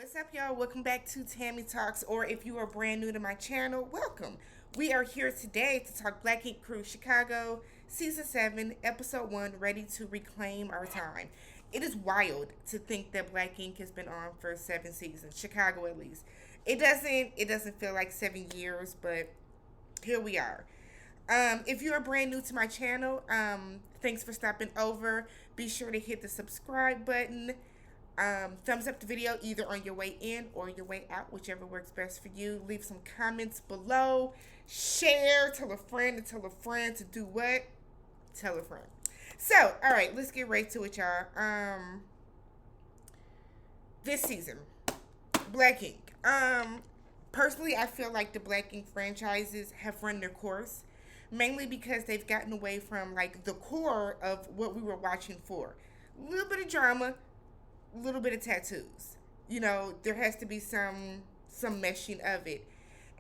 What's up, y'all? Welcome back to Tammy Talks, or if you are brand new to my channel, welcome. We are here today to talk Black Ink Crew Chicago, Season 7, Episode 1, Ready to Reclaim Our Time. It is wild to think that Black Ink has been on for 7 seasons, Chicago at least. It doesn't feel like 7 years, but here we are. If you are brand new to my channel, thanks for stopping over. Be sure to hit the subscribe button. Thumbs up the video either on your way in or your way out, whichever works best for you. Leave some comments below. Share. Tell a friend to tell a friend to do what? Tell a friend. So, all right, let's get right to it, y'all. This season, Black Ink. Personally, I feel like the Black Ink franchises have run their course, mainly because they've gotten away from like the core of what we were watching for. A little bit of drama, a little bit of tattoos. There has to be some meshing of it.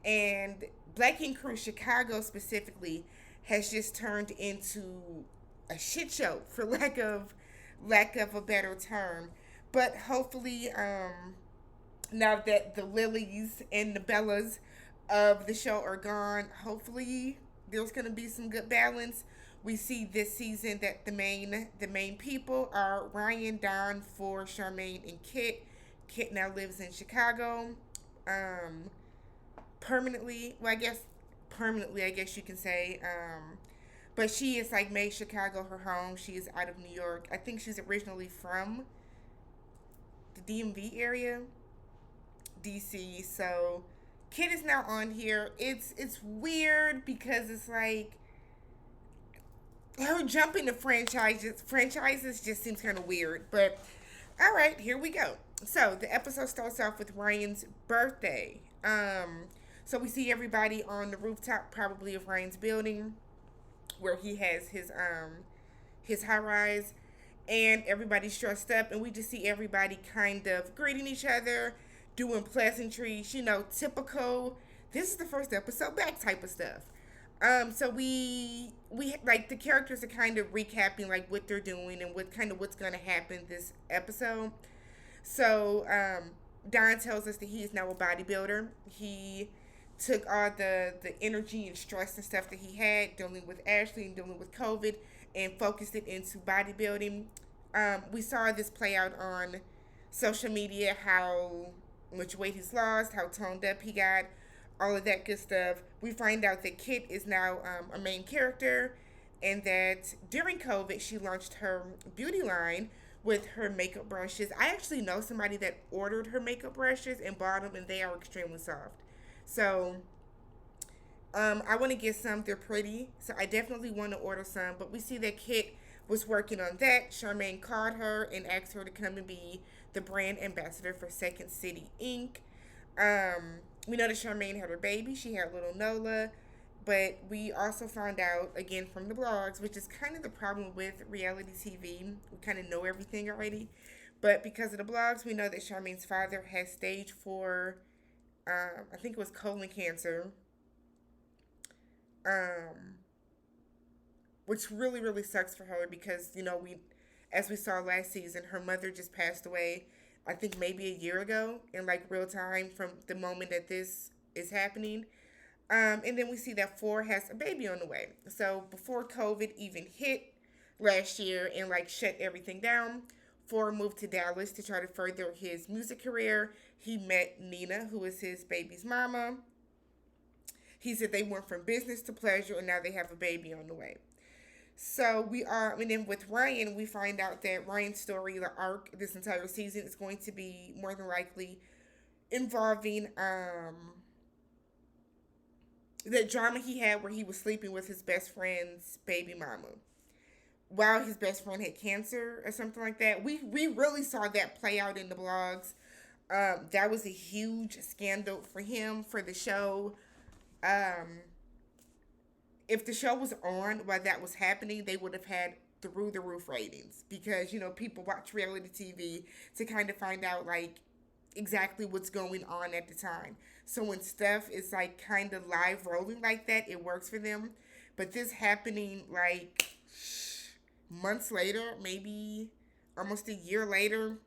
And Black Ink Crew Chicago specifically has just turned into a shit show for lack of a better term. But hopefully, now that the Lilies and the Bellas of the show are gone, hopefully there's gonna be some good balance. We see this season that the main people are Ryan, Don, Phor, Charmaine, and Kit. Kit now lives in Chicago, um, permanently. Well, I guess you can say. But she is like made Chicago her home. She is out of New York. I think she's originally from the DMV area, DC. So Kit is now on here. It's weird because it's like her jumping to franchises just seems kind of weird. But all right, here we go. So the episode starts off with Ryan's birthday. So we see everybody on the rooftop, probably of Ryan's building, where he has his high rise, and everybody's dressed up, and we just see everybody kind of greeting each other, doing pleasantries, typical. This is the first episode back type of stuff. So we like the characters are kind of recapping like what they're doing and what's gonna happen this episode. So Don tells us that he is now a bodybuilder. He took all the energy and stress and stuff that he had dealing with Ashley and dealing with COVID and focused it into bodybuilding. We saw this play out on social media, how much weight he's lost, how toned up he got, all of that good stuff. We find out that Kit is now a main character, and that during COVID, she launched her beauty line with her makeup brushes. I actually know somebody that ordered her makeup brushes and bought them, and they are extremely soft. So, I want to get some. They're pretty, so I definitely want to order some. But we see that Kit was working on that. Charmaine called her and asked her to come and be the brand ambassador for Second City Inc. We know that Charmaine had her baby. She had little Nola. But we also found out, again, from the blogs, which is kind of the problem with reality TV. We kind of know everything already. But because of the blogs, we know that Charmaine's father has stage 4, I think it was colon cancer. Um, which really, really sucks for her because, as we saw last season, her mother just passed away, I think maybe a year ago in like real time from the moment that this is happening. And then we see that Phor has a baby on the way. So before COVID even hit last year and like shut everything down, Phor moved to Dallas to try to further his music career. He met Nina, who is his baby's mama. He said they went from business to pleasure, and now they have a baby on the way. So and then with Ryan, we find out that Ryan's story, the arc, this entire season is going to be more than likely involving that drama he had where he was sleeping with his best friend's baby mama while his best friend had cancer or something like that. We really saw that play out in the blogs. That was a huge scandal for him, for the show. Um, if the show was on while that was happening, they would have had through the roof ratings because people watch reality TV to kind of find out like exactly what's going on at the time. So when stuff is like kind of live rolling like that, it works for them. But this happening like months later, maybe almost a year later,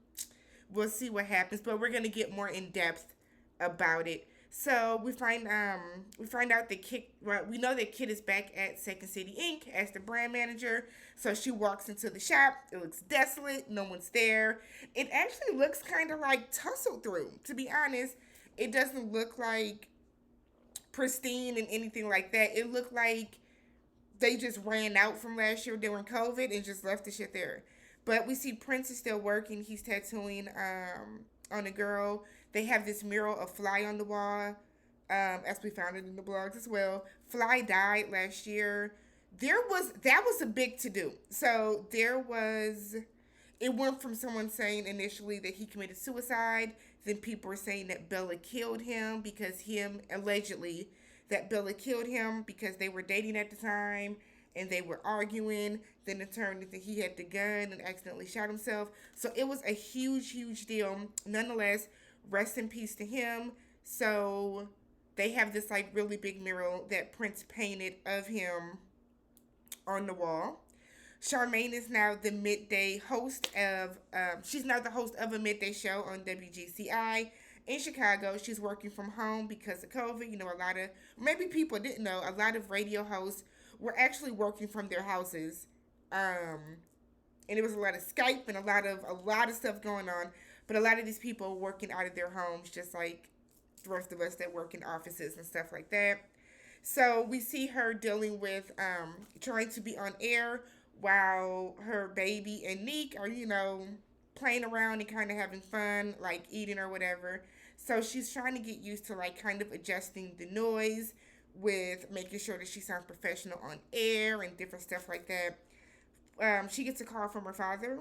we'll see what happens, but we're gonna get more in depth about it. So we find out that Kit, well, we know that Kit is back at Second City Inc. as the brand manager. So she walks into the shop. It looks desolate. No one's there. It actually looks kind of like tussled through. To be honest, it doesn't look like pristine and anything like that. It looked like they just ran out from last year during COVID and just left the shit there. But we see Prince is still working. He's tattooing on a girl. They have this mural of Fly on the wall, as we found it in the blogs as well. Fly died last year. That was a big to do. So it went from someone saying initially that he committed suicide. Then people were saying that Bella killed him allegedly, that Bella killed him because they were dating at the time and they were arguing. Then it turned into he had the gun and accidentally shot himself. So it was a huge, huge deal. Nonetheless, rest in peace to him. So they have this like really big mural that Prince painted of him on the wall. Charmaine is now the midday host of, she's now the host of a midday show on WGCI in Chicago. She's working from home because of COVID. You know, maybe people didn't know, a lot of radio hosts were actually working from their houses. And it was a lot of Skype and a lot of stuff going on. But a lot of these people were working out of their homes, just like the rest of us that work in offices and stuff like that. So we see her dealing with trying to be on air while her baby and Neek are, playing around and kind of having fun, like eating or whatever. So she's trying to get used to like kind of adjusting the noise with making sure that she sounds professional on air and different stuff like that. She gets a call from her father,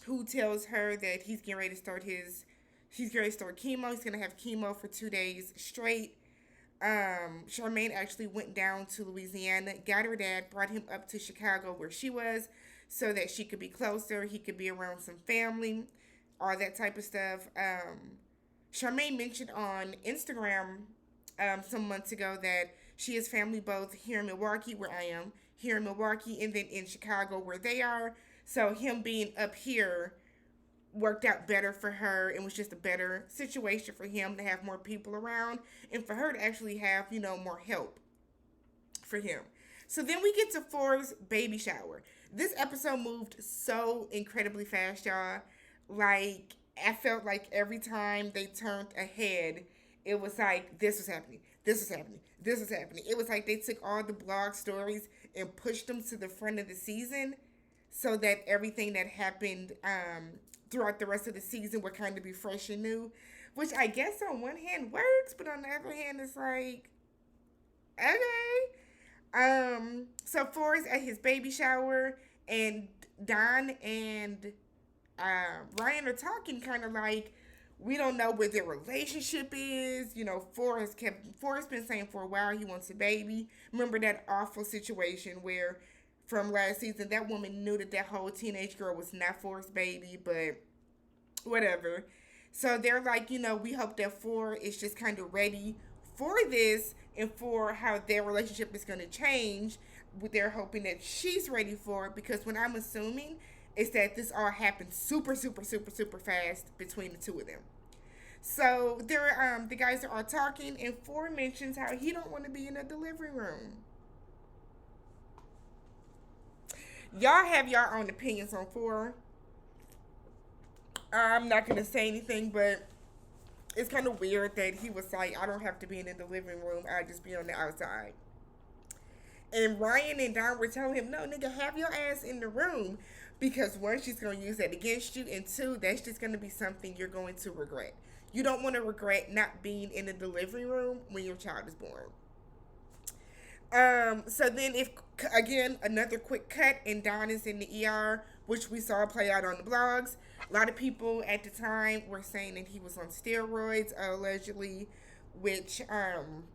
who tells her that he's getting ready to start chemo. He's gonna have chemo for 2 days straight. Charmaine actually went down to Louisiana, got her dad, brought him up to Chicago where she was, so that she could be closer, he could be around some family, all that type of stuff. Charmaine mentioned on Instagram some months ago that she has family both here in Milwaukee, where I am, here in Milwaukee, and then in Chicago where they are. So him being up here worked out better for her and was just a better situation for him to have more people around and for her to actually have, more help for him. So then we get to Phor's baby shower. This episode moved so incredibly fast, y'all. Like, I felt like every time they turned ahead, it was like, this was happening, this was happening, this was happening. It was like they took all the blog stories and pushed them to the front of the season so that everything that happened throughout the rest of the season would kind of be fresh and new, which I guess on one hand works, but on the other hand it's like, okay. So Phor is at his baby shower, and Don and Ryan are talking kind of like, we don't know what their relationship is. Phor has been saying for a while he wants a baby. Remember that awful situation where from last season, that woman knew that whole teenage girl was not Phor's baby, but whatever. So they're like, we hope that Phor is just kind of ready for this and for how their relationship is going to change. They're hoping that she's ready for it, because what I'm assuming is that this all happened super, super, super, super fast between the two of them. So the guys are all talking, and Phor mentions how he don't want to be in a delivery room. Y'all have your own opinions on Phor. I'm not going to say anything, but it's kind of weird that he was like, I don't have to be in the living room, I'll just be on the outside. And Ryan and Don were telling him, no, nigga, have your ass in the room, because one, she's going to use that against you, and two, that's just going to be something you're going to regret. You don't want to regret not being in the delivery room when your child is born. So then again, another quick cut, and Don is in the ER, which we saw play out on the blogs. A lot of people at the time were saying that he was on steroids, allegedly, which,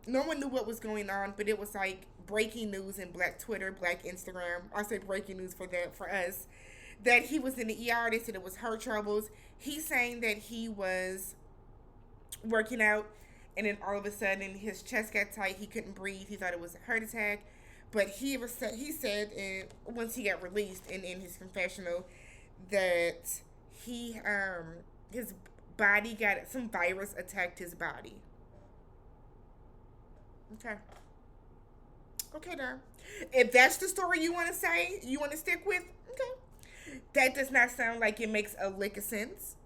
no one knew what was going on, but it was like breaking news in Black Twitter, Black Instagram. I'll say breaking news for us, that he was in the ER. They said it was heart troubles. He's saying that he was working out, and then all of a sudden his chest got tight. He couldn't breathe. He thought it was a heart attack. But he said once he got released and in his confessional that he his body got some virus attacked his body. Okay. Okay, now. If that's the story you want to say, you want to stick with, okay. That does not sound like it makes a lick of sense.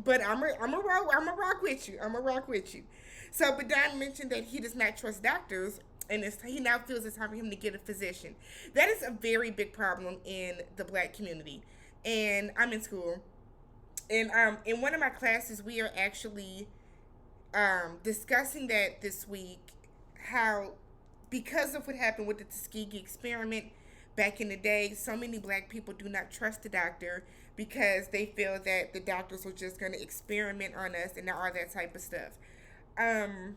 But I'm a rock with you. I'm a rock with you. So, but Don mentioned that he does not trust doctors, and he now feels it's time for him to get a physician. That is a very big problem in the Black community. And I'm in school, and in one of my classes, we are actually discussing that this week. How, because of what happened with the Tuskegee experiment back in the day, so many Black people do not trust the doctor because they feel that the doctors are just going to experiment on us and all that type of stuff. Um,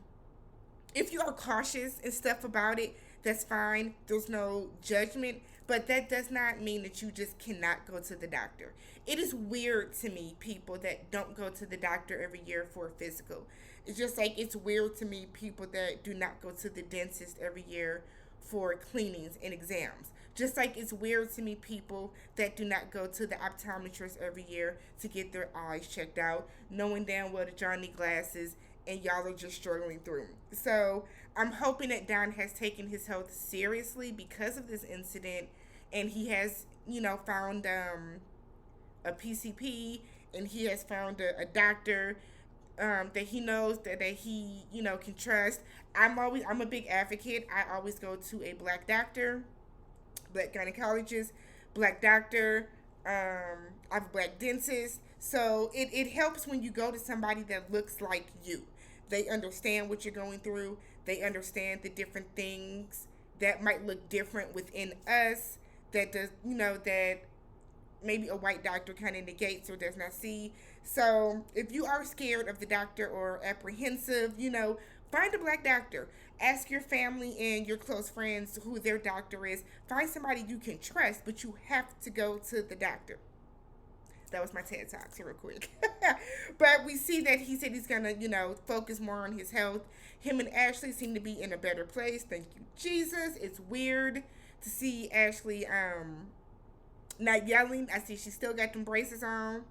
if you are cautious and stuff about it, that's fine. There's no judgment, but that does not mean that you just cannot go to the doctor. It is weird to me, people that don't go to the doctor every year for a physical. It's just like it's weird to me, people that do not go to the dentist every year for cleanings and exams. Just like it's weird to me, people that do not go to the optometrist every year to get their eyes checked out, knowing damn well that y'all need glasses and y'all are just struggling through. So I'm hoping that Don has taken his health seriously because of this incident, and he has, found a PCP, and he has found a doctor that he knows that he can trust. I'm a big advocate. I always go to a Black doctor, Black gynecologist, Black doctor. I have a Black dentist. So it helps when you go to somebody that looks like you. They understand what you're going through. They understand the different things that might look different within us. That does, that maybe a white doctor kind of negates or does not see. So if you are scared of the doctor or apprehensive, find a Black doctor. Ask your family and your close friends who their doctor is. Find somebody you can trust, but you have to go to the doctor. That was my TED Talks real quick. But we see that he said he's going to, focus more on his health. Him and Ashley seem to be in a better place. Thank you, Jesus. It's weird to see Ashley not yelling. I see she still got them braces on.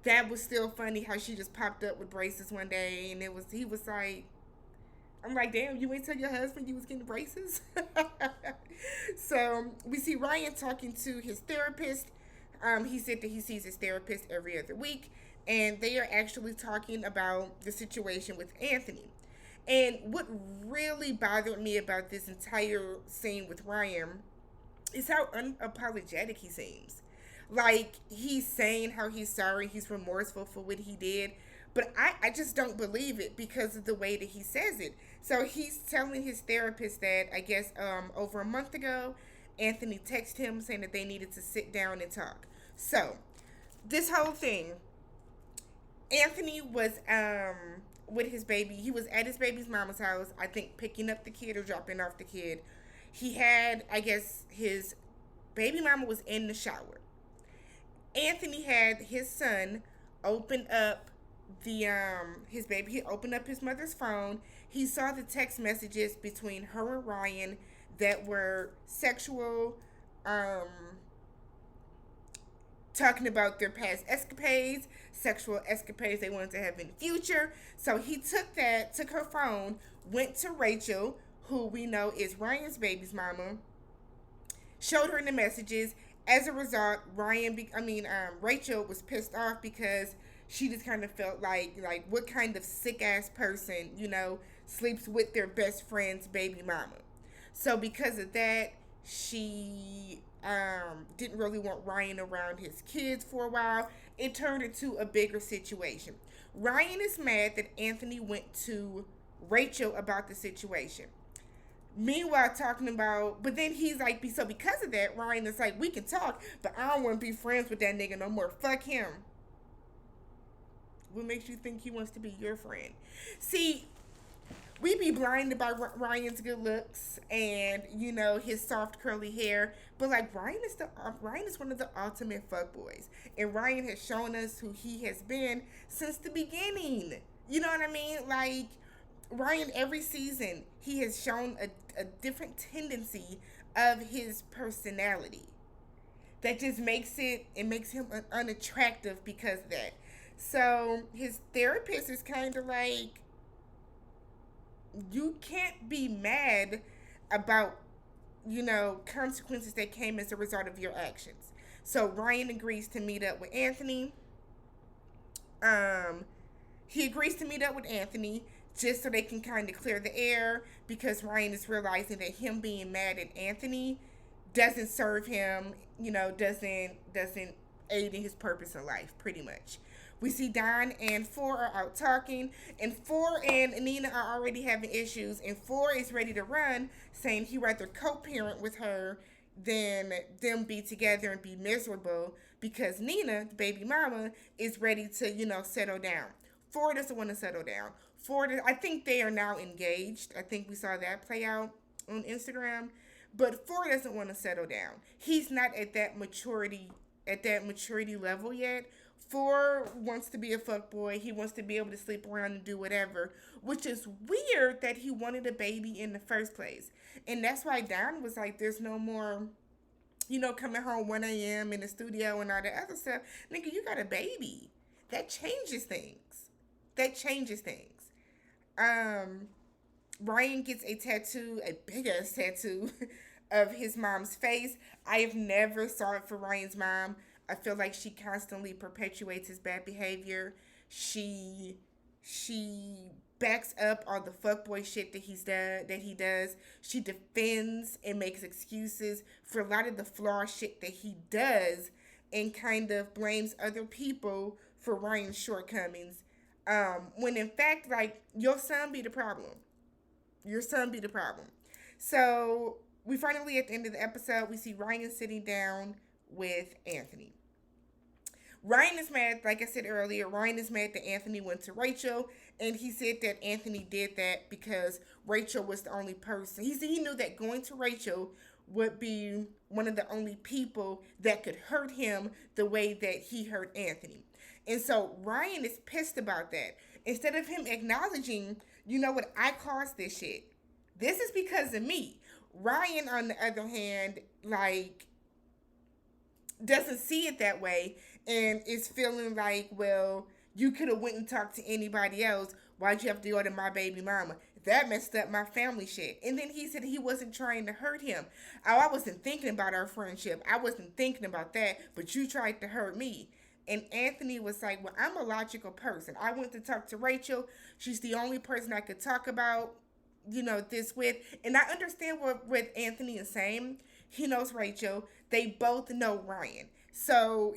That was still funny how she just popped up with braces one day, and he was like, I'm like, damn, you ain't tell your husband you was getting braces? So we see Ryan talking to his therapist. He said that he sees his therapist every other week, and they are actually talking about the situation with Anthony. And what really bothered me about this entire scene with Ryan is how unapologetic he seems. Like, he's saying how he's sorry, he's remorseful for what he did, but I just don't believe it because of the way that he says it. So he's telling his therapist that, I guess, over a month ago, Anthony texted him saying that they needed to sit down and talk. So, this whole thing, Anthony was with his baby. He was at his baby's mama's house, I think picking up the kid or dropping off the kid. He had, I guess, his baby mama was in the shower. Anthony had his son open up his baby. He opened up his mother's phone. He saw the text messages between her and Ryan that were sexual, talking about their past escapades, sexual escapades they wanted to have in the future. So he took her phone, went to Rachel, who we know is Ryan's baby's mama, showed her the messages. As a result, Rachel was pissed off because she just kind of felt like what kind of sick ass person, sleeps with their best friend's baby mama. So because of that, she didn't really want Ryan around his kids for a while. It turned into a bigger situation. Ryan is mad that Anthony went to Rachel about the situation. Meanwhile, talking about, but then he's like, so because of that, Ryan is like, we can talk, but I don't want to be friends with that nigga no more. Fuck him. What makes you think he wants to be your friend? See, we be blinded by Ryan's good looks and, his soft curly hair, but Ryan is one of the ultimate fuckboys, and Ryan has shown us who he has been since the beginning. You know what I mean? Ryan, every season, he has shown a different tendency of his personality that just makes him unattractive because of that. So his therapist is kind of like, you can't be mad about, consequences that came as a result of your actions. So Ryan agrees to meet up with Anthony. Um, he agrees to meet up with Anthony just so they can kind of clear the air, because Ryan is realizing that him being mad at Anthony doesn't serve him, doesn't aid in his purpose in life, pretty much. We see Don and Phor are out talking, and Phor and Nina are already having issues, and Phor is ready to run, saying he rather co-parent with her than them be together and be miserable, because Nina, the baby mama, is ready to, settle down. Phor doesn't want to settle down. I think they are now engaged. I think we saw that play out on Instagram. But Phor doesn't want to settle down. He's not at that maturity level yet. Phor wants to be a fuckboy. He wants to be able to sleep around and do whatever, which is weird that he wanted a baby in the first place. And that's why Don was like, there's no more, coming home 1 a.m. in the studio and all that other stuff. Nigga, you got a baby. That changes things. That changes things. Um, Ryan gets a tattoo, a big ass tattoo of his mom's face. I have never saw it for Ryan's mom. I feel like she constantly perpetuates his bad behavior. She backs up all the fuckboy shit that he does. She defends and makes excuses for a lot of the flaw shit that he does, and kind of blames other people for Ryan's shortcomings. When in fact, like, your son be the problem. Your son be the problem. So we finally, at the end of the episode, we see Ryan sitting down with Anthony. Ryan is mad, like I said earlier, Ryan is mad that Anthony went to Rachel, and he said that Anthony did that because Rachel was the only person. He said he knew that going to Rachel would be one of the only people that could hurt him the way that he hurt Anthony. And so Ryan is pissed about that. Instead of him acknowledging, you know what, I caused this shit. This is because of me. Ryan, on the other hand, like, doesn't see it that way, and is feeling like, well, you could have went and talked to anybody else. Why'd you have to go to my baby mama? That messed up my family shit. And then he said he wasn't trying to hurt him. Oh, I wasn't thinking about our friendship. I wasn't thinking about that, but you tried to hurt me. And Anthony was like, well, I'm a logical person. I went to talk to Rachel. She's the only person I could talk about, this with. And I understand what Anthony is saying. He knows Rachel. They both know Ryan. So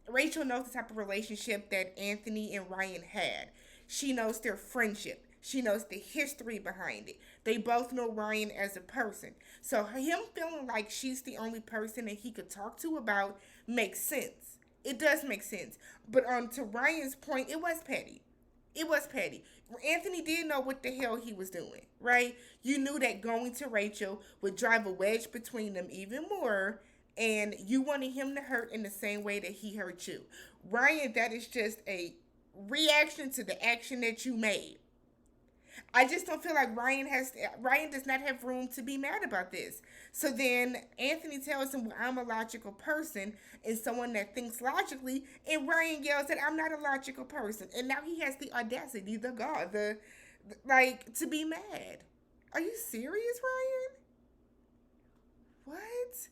Rachel knows the type of relationship that Anthony and Ryan had. She knows their friendship. She knows the history behind it. They both know Ryan as a person. So him feeling like she's the only person that he could talk to about makes sense. It does make sense. But to Ryan's point, it was petty. It was petty. Anthony did know what the hell he was doing, right? You knew that going to Rachel would drive a wedge between them even more, and you wanted him to hurt in the same way that he hurt you. Ryan, that is just a reaction to the action that you made. I just don't feel like Ryan does not have room to be mad about this. So then Anthony tells him, well, I'm a logical person and someone that thinks logically, and Ryan yells that I'm not a logical person. And now he has the audacity, to be mad. Are you serious, Ryan? What?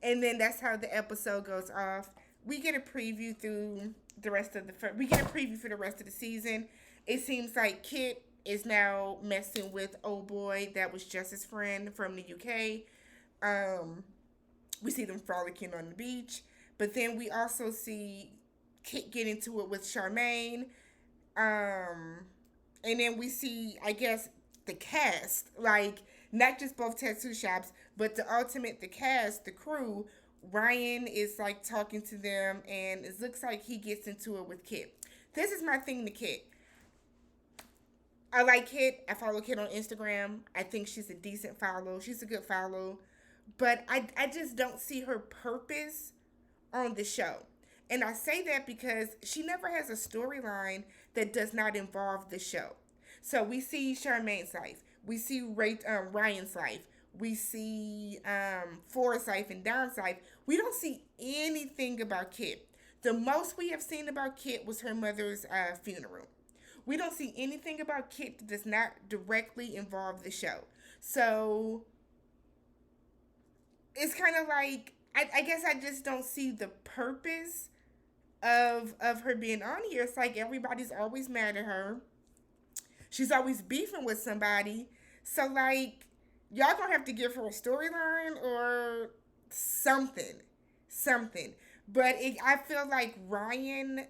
And then that's how the episode goes off. We get a preview through the rest of we get a preview for the rest of the season. It seems like Kit is now messing with old boy that was just his friend from the UK. We see them frolicking on the beach, but then we also see Kit get into it with Charmaine. And then we see, I guess, the cast, like, not just both tattoo shops, but the cast, the crew. Ryan is like talking to them, and it looks like he gets into it with Kit. This is my thing to Kit. I like Kit. I follow Kit on Instagram. I think she's a decent follow. She's a good follow. But I just don't see her purpose on the show. And I say that because she never has a storyline that does not involve the show. So we see Charmaine's life. We see Ryan's life. We see Phor's life and Don's life. We don't see anything about Kit. The most we have seen about Kit was her mother's funeral. We don't see anything about Kit that does not directly involve the show. So it's kind of like I guess I just don't see the purpose of her being on here. It's like everybody's always mad at her. She's always beefing with somebody. So like y'all gonna have to give her a storyline or something, something. But I feel like Ryan.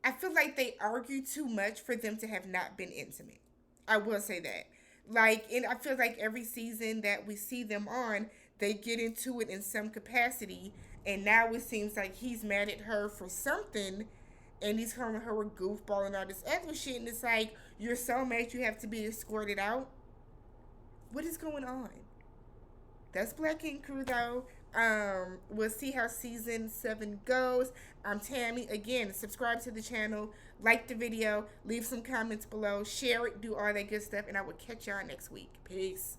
I feel like they argue too much for them to have not been intimate. I will say that. Like, and I feel like every season that we see them on, they get into it in some capacity, and now it seems like he's mad at her for something, and he's calling her a goofball and all this other shit, and it's like, you're so mad you have to be escorted out? What is going on? That's Black Ink Crew though. We'll see how season 7 goes. I'm Tammy. Again, subscribe to the channel, like the video, leave some comments below, share it, do all that good stuff, and I will catch y'all next week. Peace.